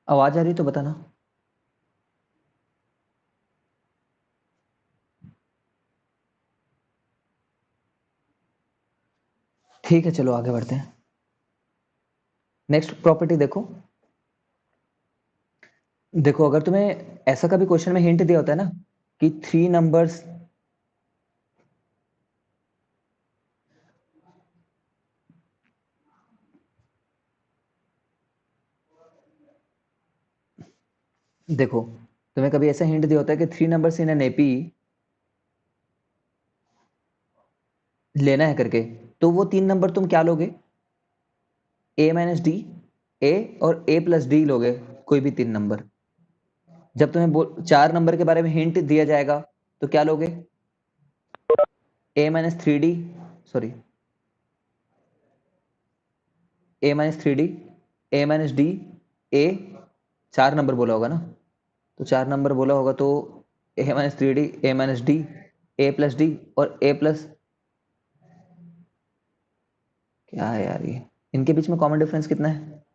आवाज आ रही तो बताना। ठीक है, चलो आगे बढ़ते हैं। नेक्स्ट प्रॉपर्टी देखो। देखो, अगर तुम्हें ऐसा कभी क्वेश्चन में हिंट दिया होता है ना कि थ्री नंबर्स, देखो तुम्हें कभी ऐसा हिंट दिया होता है कि three numbers in an AP लेना है करके, तो वो तीन नंबर तुम क्या लोगे? ए माइनस डी, ए और ए प्लस डी लोगे, कोई भी तीन नंबर। जब तुम्हें चार नंबर के बारे में हिंट दिया जाएगा तो क्या लोगे? ए माइनस थ्री डी, सॉरी, ए माइनस थ्री डी, ए माइनस डी, ए, चार नंबर बोला होगा ना, तो चार नंबर बोला होगा तो ए माइनस थ्री डी, ए माइनस डी, ए प्लस डी और ए प्लस, क्या है यार ये, इनके बीच में कॉमन डिफरेंस कितना है?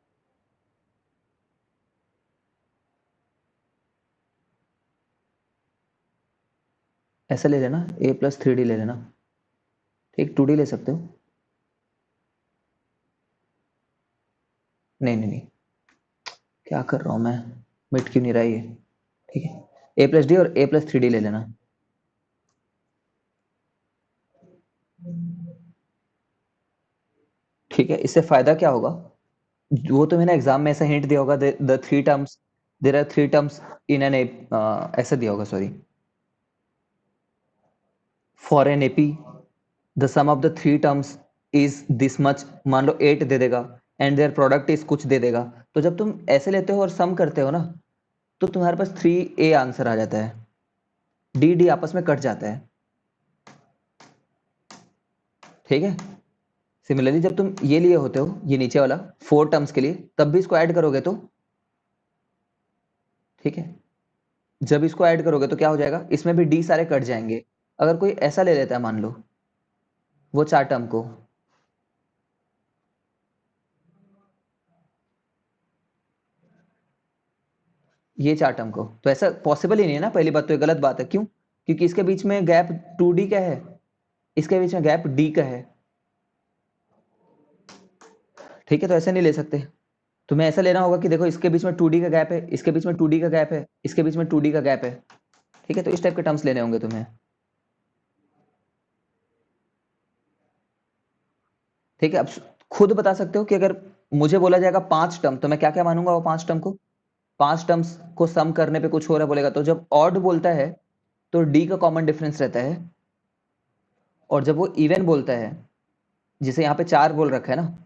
ऐसा ले लेना, ए प्लस थ्री डी ले लेना। ठीक, टू डी ले सकते हो। नहीं नहीं नहीं, क्या कर रहा हूं मैं, मिट क्यों नहीं रहा ये? ठीक है, ए प्लस डी और ए प्लस थ्री डी ले लेना। ठीक है, इससे फायदा क्या होगा? वो तो मैंने एग्जाम में ऐसा हिंट दिया होगा, the three terms, there are three terms in an, ऐसा दिया होगा, sorry, for an AP the sum of the three terms is this much, मान लो एट दे देगा, एंड देयर प्रोडक्ट इज कुछ दे देगा। तो जब तुम ऐसे लेते हो और सम करते हो ना, तो तुम्हारे पास थ्री ए आंसर आ जाता है, डी डी आपस में कट जाता है। ठीक है, सिमिलरली जब तुम ये लिए होते हो, ये नीचे वाला फोर टर्म्स के लिए, तब भी इसको ऐड करोगे तो, ठीक है, जब इसको ऐड करोगे तो क्या हो जाएगा, इसमें भी डी सारे कट जाएंगे। अगर कोई ऐसा ले लेता है, मान लो वो चार टर्म को, ये चार टर्म को, तो ऐसा पॉसिबल ही नहीं है ना, पहली बात तो ये गलत बात है। क्यों? क्योंकि इसके बीच में गैप टू डी का है, इसके बीच में गैप डी का है। ठीक है, तो ऐसे नहीं ले सकते। तुम्हें ऐसा लेना होगा कि देखो इसके बीच में टू डी का गैप है, इसके बीच में टू डी का गैप है, इसके बीच में टू डी का गैप है। ठीक है, तो इस टाइप के टर्म्स लेने होंगे तुम्हें। ठीक है, अब खुद बता सकते हो कि अगर मुझे बोला जाएगा पांच टर्म, तो मैं क्या क्या मानूंगा वो पांच टर्म को? पांच टर्म्स को सम करने पे कुछ हो रहा बोलेगा, तो जब ऑड बोलता है तो डी का कॉमन डिफरेंस रहता है, और जब वो इवन बोलता है, जिसे यहाँ पे चार बोल रखा है ना,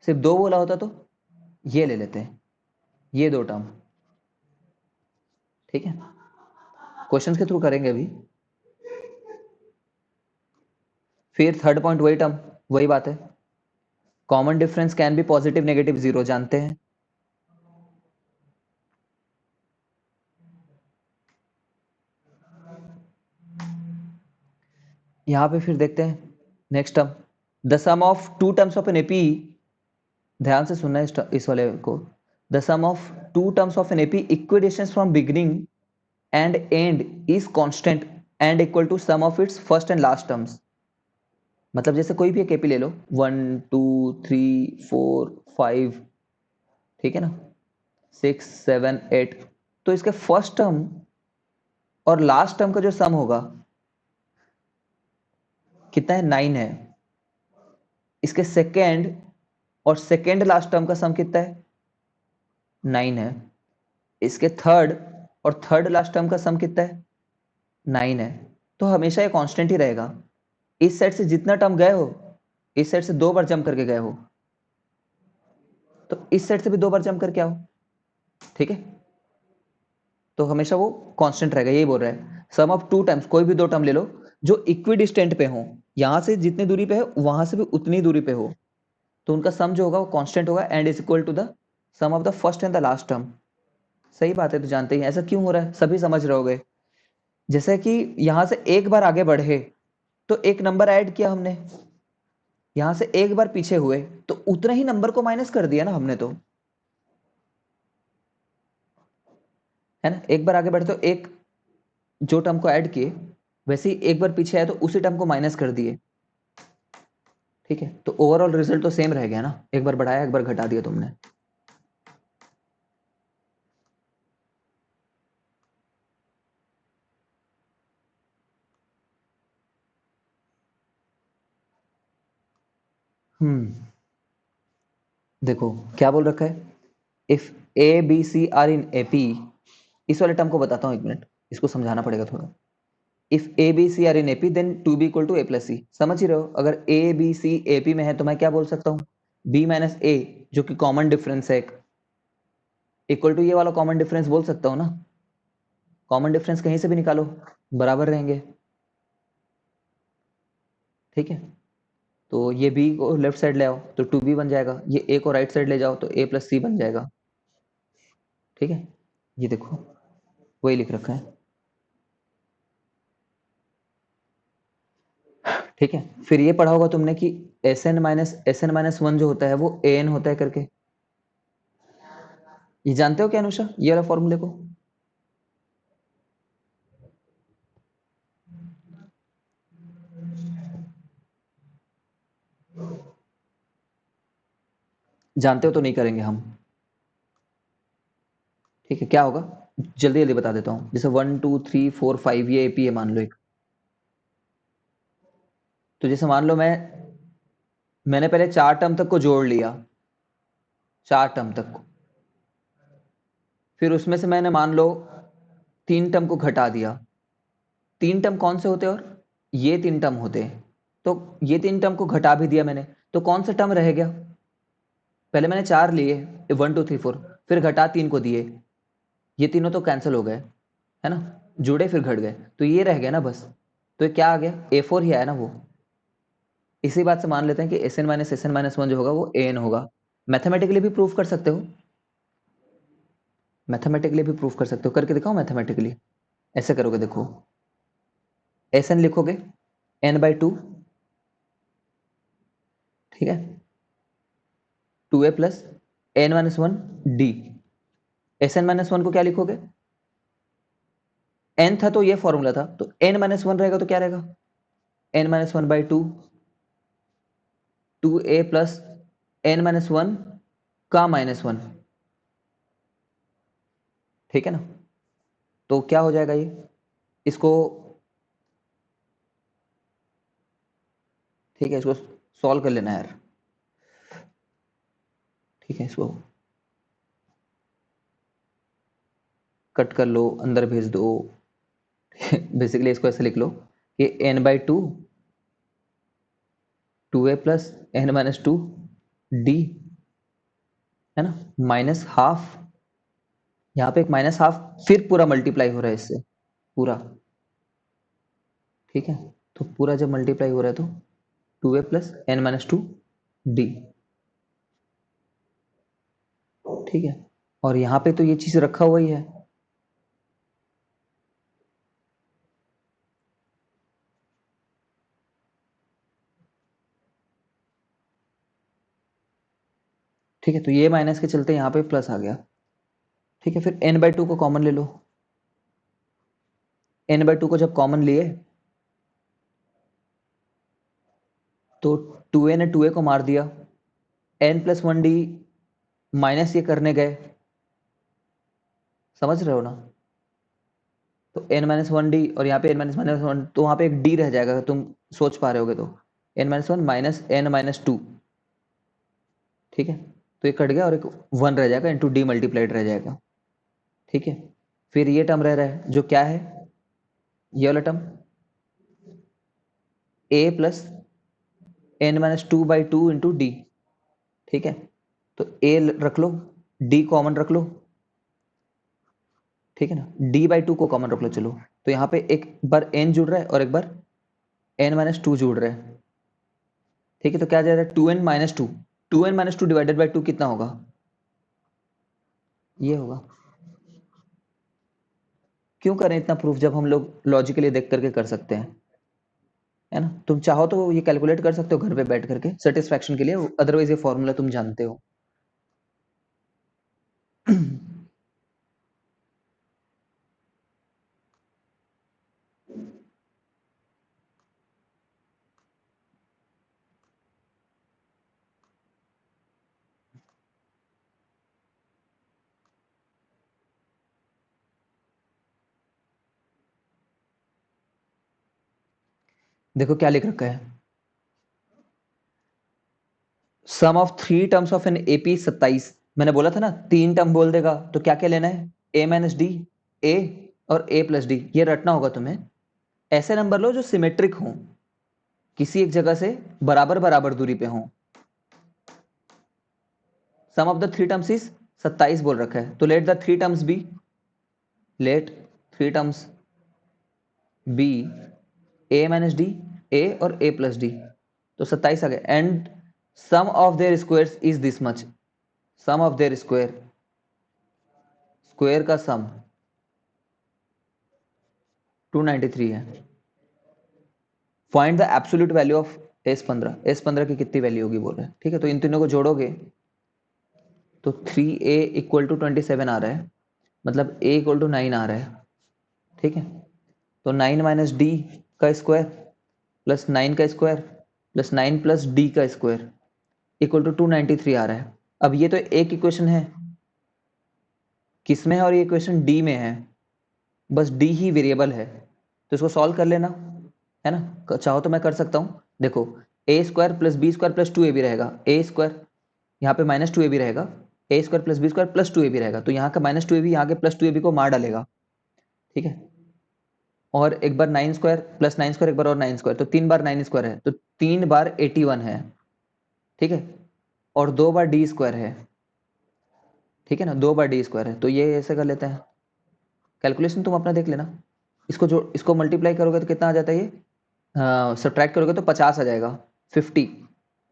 सिर्फ दो बोला होता तो ये ले लेते हैं, ये दो टर्म। ठीक है, क्वेश्चंस के थ्रू करेंगे अभी। फिर थर्ड पॉइंट वही टर्म, वही बात है, common difference can be positive negative zero, जानते हैं। यहां पे फिर देखते हैं next term, the sum of two terms of an AP, ध्यान से सुनना है इस वाले को। The sum of two terms of an AP equidistant from beginning and end is constant and equal to sum of its first and last terms. मतलब जैसे कोई भी एक एपी ले लो, one two three four five, ठीक है ना, सिक्स सेवन एट, तो इसके फर्स्ट टर्म और लास्ट टर्म का जो सम होगा कितना है, नाइन है। इसके सेकेंड और सेकेंड लास्ट टर्म का सम कितना है, नाइन है। इसके थर्ड और थर्ड लास्ट टर्म का सम कितना है, नाइन है। तो हमेशा ये कांस्टेंट ही रहेगा। इस साइड से जितना टर्म गए हो, इस साइड से दो बार जंप करके गए हो, तो इस साइड से भी दो बार जंप करके आओ। ठीक है, तो हमेशा वो कांस्टेंट रहेगा, यही बोल रहा है। सम ऑफ टू टर्म्स, कोई भी दो टर्म ले लो जो इक्वी डिस्टेंट पे हो, यहां से जितनी दूरी पे है वहां से भी उतनी दूरी पे हो, तो उनका सम जो होगा वो कांस्टेंट होगा and is equal to the sum of the first and the last term. सही बात है, तो जानते ही हैं। ऐसा क्यों हो रहा है, सभी समझ रहे होगे। जैसे कि यहां से एक बार आगे बढ़े तो एक नंबर ऐड किया हमने, यहां से एक बार पीछे हुए तो उतना ही नंबर को माइनस कर दिया ना हमने। तो है ना, एक बार आगे बढ़ते हो, एक जो टर्म को ऐड किए वैसे ही एक बार पीछे आए तो उसी टर्म को माइनस कर दिए, ठीक है, तो ओवरऑल रिजल्ट तो सेम रह गया ना, एक बार बढ़ाया एक बार घटा दिया तुमने। देखो क्या बोल रखा है, if A B C are in AP, इस वाले टर्म को बताता हूँ, एक मिनट इसको समझाना पड़ेगा थोड़ा। If A B C are in AP then two B equal to A plus C, समझ ही रहे हो, अगर ए बी सी एपी में है तो मैं क्या बोल सकता हूँ, बी माइनस ए जो कि कॉमन डिफरेंस है एक, इक्वल टू ये वाला कॉमन डिफरेंस बोल सकता हूँ ना, कॉमन डिफरेंस कहीं से भी निकालो बराबर रहेंगे, ठीक है, तो ये बी को लेफ्ट साइड ले आओ तो टू बी बन जाएगा, ये ए को राइट साइड ले जाओ तो ए प्लस सी बन जाएगा, ठीक है, ये देखो वही लिख रखा है, ठीक है। फिर ये पढ़ा होगा तुमने कि एस एन माइनस वन जो होता है वो ए एन होता है करके, ये जानते हो क्या अनुषा, ये वाला फॉर्मूले को? जानते हो तो नहीं करेंगे हम, ठीक है, क्या होगा जल्दी जल्दी बता देता हूँ, जैसे 1 2 3 4 5 ये एपी है मान लो एक, तो जैसे मान लो मैंने पहले चार टर्म तक को जोड़ लिया, चार टर्म तक को, फिर उसमें से मैंने मान लो तीन टर्म को घटा दिया, तीन टर्म कौन से होते हैं, और ये तीन टर्म होते हैं, तो ये तीन टर्म को घटा भी दिया मैंने, तो कौन सा टर्म रह गया, पहले मैंने चार लिए, 1 2 3 4, फिर घटा तीन को दिए, ये तीनों तो कैंसिल हो गए, है ना, जुड़े फिर घट गए, तो ये रह गया ना बस, तो ये क्या आ गया, A4 ही आया ना वो, इसी बात से मान लेते हैं कि एस एन माइनस वन जो होगा वो ए एन होगा, मैथमेटिकली भी प्रूफ कर सकते हो, मैथमेटिकली भी प्रूफ कर सकते हो, करके दिखाओ मैथमेटिकली, ऐसे करोगे देखो, एस एन लिखोगे n/2, ठीक है, 2a plus n-1 D, S N minus one को क्या लिखोगे, n था तो ये फॉर्मूला था, तो n-1 रहेगा तो क्या रहेगा, n-1/2 2a प्लस n-1 का -1, ठीक है ना, तो क्या हो जाएगा ये, इसको, ठीक है, इसको सॉल्व कर लेना यार, ठीक है, इसको कट कर लो अंदर भेज दो, बेसिकली इसको ऐसे लिख लो कि n/2 2a plus n-2 D, है ना, माइनस हाफ, यहाँ पे एक माइनस हाफ, फिर पूरा मल्टीप्लाई हो रहा है इससे, पूरा, ठीक है, तो पूरा जब मल्टीप्लाई हो रहा है तो 2a प्लस n-2 डी, ठीक है, और यहाँ पे तो ये चीज रखा हुआ ही है, ठीक है, तो ये माइनस के चलते यहाँ पे प्लस आ गया, ठीक है, फिर n/2 को कॉमन ले लो, n/2 को जब कॉमन लिए तो 2a ने 2a को मार दिया, n+1d माइनस ये करने गए, समझ रहे हो ना, तो n-1d और यहाँ पे n-1, तो वहां पे एक d रह जाएगा, तुम सोच पा रहे होगे, तो n-1 माइनस n-2, ठीक है, तो ये कट गया और एक 1 रह जाएगा, इंटू डी मल्टीप्लाइड रह जाएगा, ठीक है, फिर ये टर्म रह रहा है जो क्या है, ये वाला term a plus n-2/2 into D, ठीक है, तो a रख लो, d कॉमन रख लो, ठीक है ना, d/2 को कॉमन रख लो, चलो, तो यहाँ पे एक बार n जुड़ रहा है और एक बार n-2 जुड़ रहा है, ठीक है, तो क्या जा रहा है 2n-2, 2n-2 डिवाइडेड बाई 2 कितना होगा, ये होगा, क्यों करें इतना प्रूफ जब हम लोग लॉजिकली देख करके कर सकते हैं, है ना, तुम चाहो तो ये कैलकुलेट कर सकते हो घर पे बैठ करके सेटिस्फैक्शन के लिए, अदरवाइज ये फॉर्मूला तुम जानते हो। देखो क्या लिख रखा है, sum of three terms of an AP 27। मैंने बोला था ना 3 टर्म बोल देगा तो क्या क्या लेना है, ए माइनस डी, ए और ए प्लस डी, ये रटना होगा तुम्हें। ऐसे नंबर लो जो सिमेट्रिक हों, किसी एक जगह से बराबर बराबर दूरी पे हों। Sum of the three terms is 27 बोल रखा है, तो let the three terms be, let three terms be a minus d, a और ए प्लस डी, तो 27 आ गया। And sum of their squares is this much, sum of their square, square का sum 293 है। Find the absolute value of S15, S15 की कितनी value होगी बोल रहे हैं, ठीक है। तो इन तीनों को जोड़ोगे तो 3a इक्वल टू 27 आ रहा है, मतलब a इक्वल टू 9 आ रहा है, ठीक है। तो 9 माइनस डी का स्क्वायर प्लस 9 का स्क्वायर प्लस 9 प्लस डी का स्क्वायर इक्वल टू 293 आ रहा है। अब ये तो एक इक्वेशन है, किस में है, और ये इक्वेशन डी में है, बस डी ही वेरिएबल है, तो इसको सॉल्व कर लेना, है ना। चाहो तो मैं कर सकता हूँ, देखो a square plus b square plus 2ab रहेगा, ए स्क्वायर यहाँ पे माइनस 2ab रहेगा, a square plus b square plus 2ab रहेगा, तो यहाँ का माइनस 2ab यहाँ के प्लस 2ab को मार डालेगा, ठीक है। और एक बार 9 स्क्वायर प्लस 9 स्क्वायर, एक बार और 9 स्क्वायर, तो 3 बार 9 स्क्वायर है, तो 3 बार 81 है, ठीक है। और 2 बार डी स्क्वायर है, ठीक है ना, 2 बार डी स्क्वायर है, तो ये ऐसे कर लेते हैं। कैलकुलेशन तुम अपना देख लेना, इसको जो इसको मल्टीप्लाई करोगे तो कितना आ जाता है, ये सब्ट्रैक्ट करोगे तो 50 आ जाएगा, 50,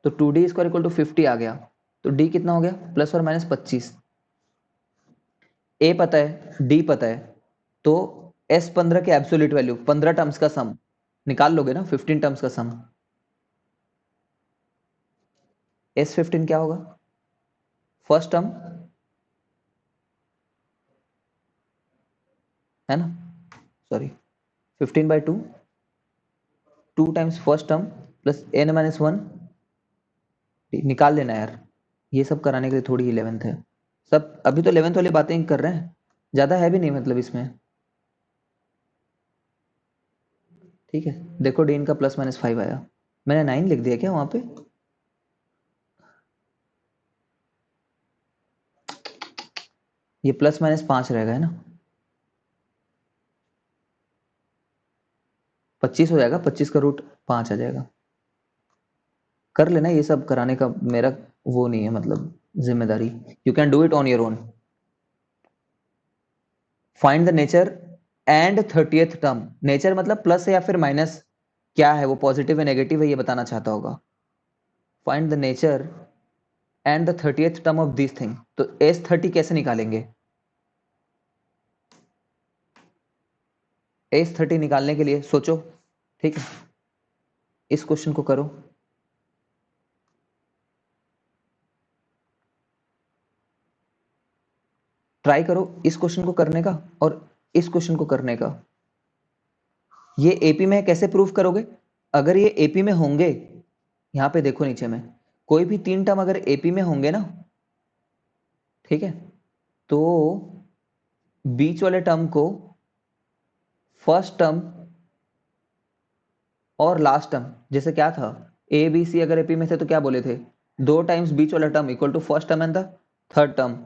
तो 2d स्क्वायर इक्वल टू 50 आ गया, तो d कितना हो गया, प्लस और माइनस 25। ए पता है, डी पता है, तो S15 के एब्सोल्यूट वैल्यू 15 टर्म्स का सम निकाल लोगे ना, 15 टर्म्स का सम, S15 क्या होगा, फर्स्ट टर्म, है ना, sorry 15/2, 2 times first term plus n-1, निकाल लेना यार, ये सब कराने के लिए थोड़ी 11th है, सब अभी तो 11th वाली बातें कर रहे हैं, ज्यादा है भी नहीं मतलब इसमें, ठीक है। देखो डी इनका प्लस माइनस 5 आया, मैंने 9 लिख दिया क्या वहां पे, ये प्लस माइनस 5 रहेगा, है ना, 25 हो जाएगा, 25 का रूट 5 आ जाएगा। कर लेना, ये सब कराने का मेरा वो नहीं है, मतलब जिम्मेदारी, you can do it on your own. Find the nature and 30th term, nature मतलब प्लस है या फिर माइनस, क्या है वो, पॉजिटिव है नेगेटिव है, ये बताना चाहता होगा। Find the nature and the 30th term of this thing, तो S30 कैसे निकालेंगे, S30 निकालने के लिए सोचो, ठीक है, इस क्वेश्चन को करो, ट्राई करो इस क्वेश्चन को करने का और इस क्वेश्चन को करने का। ये एपी में कैसे प्रूफ करोगे, अगर ये एपी में होंगे, यहां पे देखो नीचे में, कोई भी 3 टर्म अगर एपी में होंगे ना, ठीक है, तो बीच वाले टर्म को फर्स्ट टर्म और लास्ट टर्म, जैसे क्या था, ए बी सी अगर एपी में थे तो क्या बोले थे, 2 टाइम्स बीच वाला term equal to first term and the third term,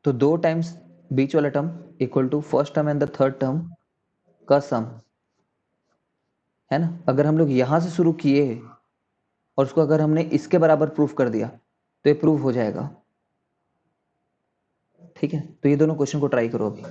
तो 2 टाइम्स बीच वाला term equal to first term and the third term का सम, है ना। अगर हम लोग यहां से शुरू किए और उसको अगर हमने इसके बराबर प्रूफ कर दिया तो ये प्रूफ हो जाएगा, ठीक है। तो ये दोनों क्वेश्चन को ट्राई करो अभी।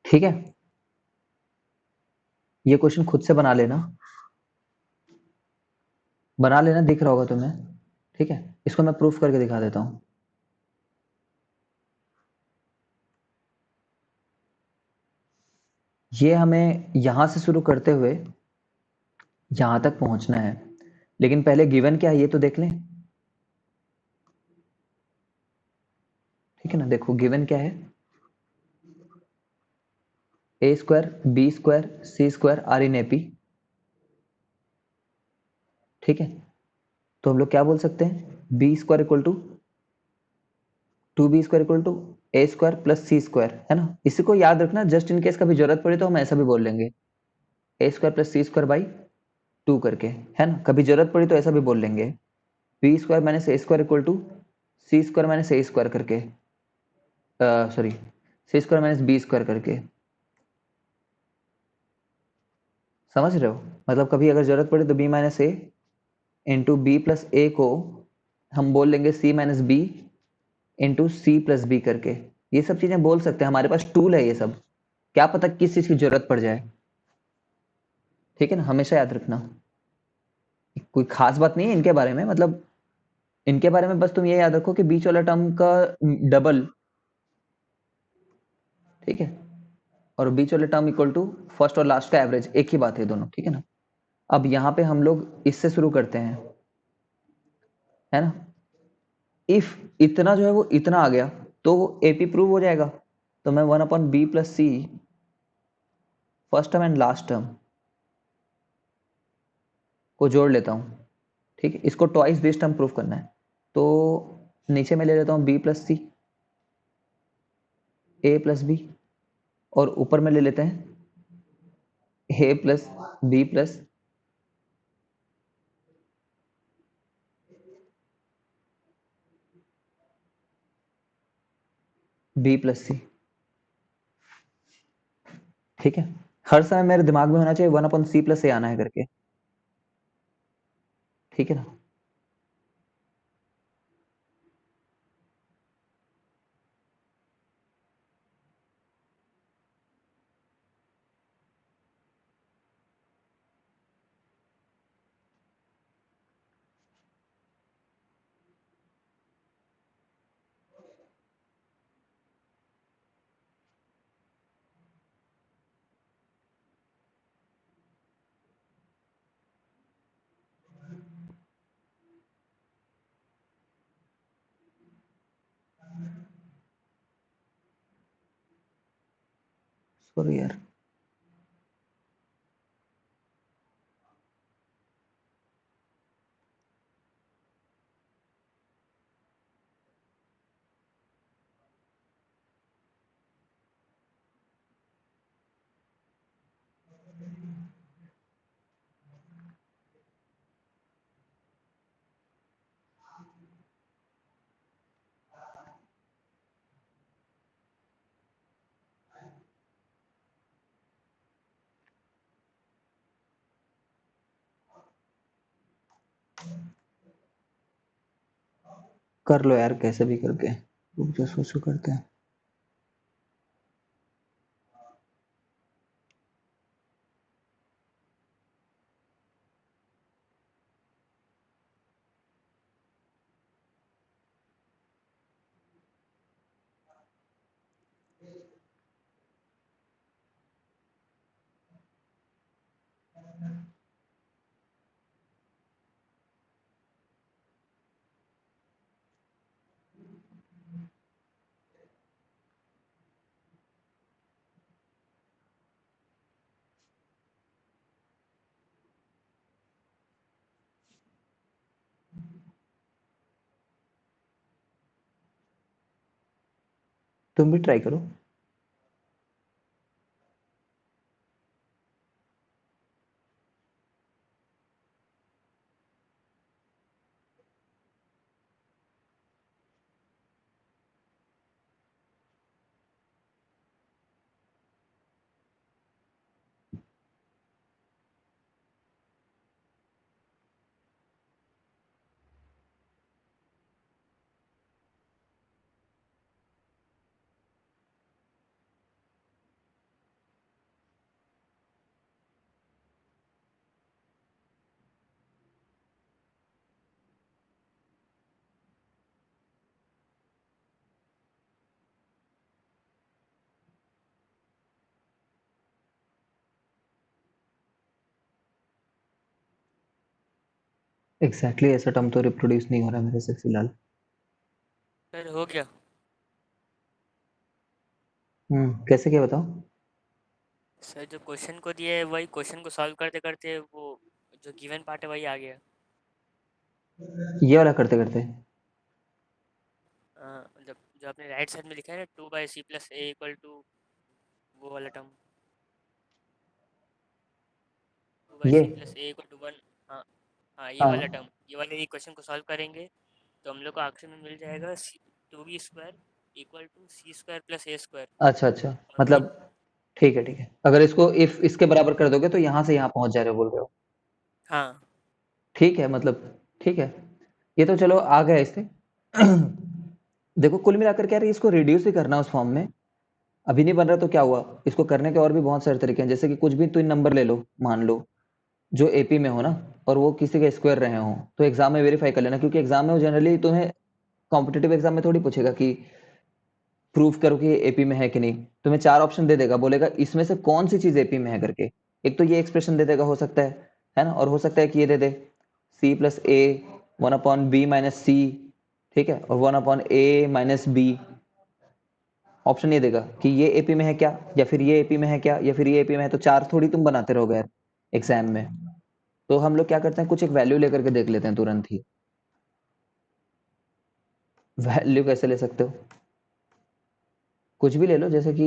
ठीक है, ये क्वेश्चन खुद से बना लेना, दिख रहा होगा तुम्हें। ठीक है, इसको मैं प्रूफ करके दिखा देता हूं। ये हमें यहां से शुरू करते हुए यहां तक पहुंचना है, लेकिन पहले गिवन क्या है ये तो देख लें। ठीक है ना, देखो गिवन क्या है, a square b square c square are in AP. ठीक है, तो हम लोग क्या बोल सकते हैं, b square equal to 2b square equal to a square plus c square, है ना। इसी को याद रखना, जस्ट इन केस कभी जरूरत पड़े तो हम ऐसा भी बोल लेंगे, a square plus c square by 2 करके, है ना। कभी जरूरत पड़ी तो ऐसा भी बोल लेंगे, b square minus a square equal to c square minus a square करके, sorry c square minus b square करके। समझ रहे हो, मतलब कभी अगर जरूरत पड़े तो b minus a into b plus a को हम बोल लेंगे c minus b into c plus b करके। ये सब चीजें बोल सकते हैं, हमारे पास टूल है ये सब, क्या पता किस चीज की जरूरत पड़ जाए। ठीक है ना, हमेशा याद रखना, कोई खास बात नहीं है इनके बारे में, मतलब इनके बारे में बस तुम ये याद रखो कि बीच वाला टर्म का डबल, ठीक है, और बीच वाले टर्म इक्वल टू फर्स्ट और लास्ट का एवरेज, एक ही बात है दोनों। ठीक है ना, अब यहाँ पे हम लोग इससे शुरू करते हैं, है ना। इफ इतना जो है वो इतना आ गया तो एपी प्रूव हो जाएगा। तो मैं 1/b+c first term and last term को जोड़ लेता हूँ, ठीक है। इसको ट्वाइस बेस टर्म प्रूफ करना है, तो नीचे मैं ले लेता हूँ b+c, a+b, और ऊपर में ले लेते हैं a+b प्लस b+c, ठीक है। हर समय मेरे दिमाग में होना चाहिए 1/c+a आना है करके, ठीक है ना। सॉरी यार, कर लो यार कैसे भी करके, रुक जा सोचो करते हैं। तुम भी ट्राई करो। एग्जैक्टली ऐसा टर्म तो रिप्रोड्यूस नहीं हो रहा मेरे से फिलहाल। सर हो गया। कैसे, क्या बताओ। सर जो क्वेश्चन को दिया है वही क्वेश्चन को सॉल्व करते करते वो जो गिवन पार्ट है वही आ गया। ये वाला करते करते मतलब जो आपने राइट साइड में लिखा है ना 2/c+a = वो वाला टर्म, टू बाई ये, C plus A equal to 1। हाँ हाँ, ये वाला हाँ टर्म, ये वाले इक्वेशन को सॉल्व करेंगे तो हम लोग को आखिर में मिल जाएगा 2b² = c² + a²। अच्छा अच्छा, और वही। मतलब ठीक है ठीक है, अगर इसको इफ इसके बराबर कर दोगे तो यहाँ से यहाँ पहुंच जा रहे हो बोल रहे हो। हाँ ठीक है, मतलब ठीक है, ये तो चलो आ गया इससे। देखो कुल मिलाकर क्या है, इसको रिड्यूस ही करना उस फॉर्म में। अभी नहीं बन रहा तो क्या हुआ, इसको करने के और भी बहुत सारे तरीके हैं, जैसे कि कुछ भी तो इन नंबर ले लो, मान लो जो एपी में हो ना, और वो किसी के स्क्वायर रहे हो, तो एग्जाम में वेरीफाई कर लेना, क्योंकि एग्जाम में वो जनरली तुम्हें कॉम्पिटेटिव एग्जाम में थोड़ी पूछेगा कि प्रूफ करो कि एपी में है कि नहीं। तुम्हें चार ऑप्शन दे देगा, बोलेगा इसमें से कौन सी चीज एपी में है करके। एक तो ये एक्सप्रेशन दे देगा, हो सकता है ना, और हो सकता है कि ये दे दे c+a 1/b - c, ठीक है, और 1/a - b, ऑप्शन ये देगा कि ये एपी में है क्या, या फिर ये एपी में है क्या, या फिर ये एपी में है। तो चार थोड़ी तुम बनाते रहोगे यार एग्जाम में। तो हम लोग क्या करते हैं, कुछ एक वैल्यू लेकर के देख लेते हैं तुरंत ही। वैल्यू कैसे ले सकते हो, कुछ भी ले लो, जैसे कि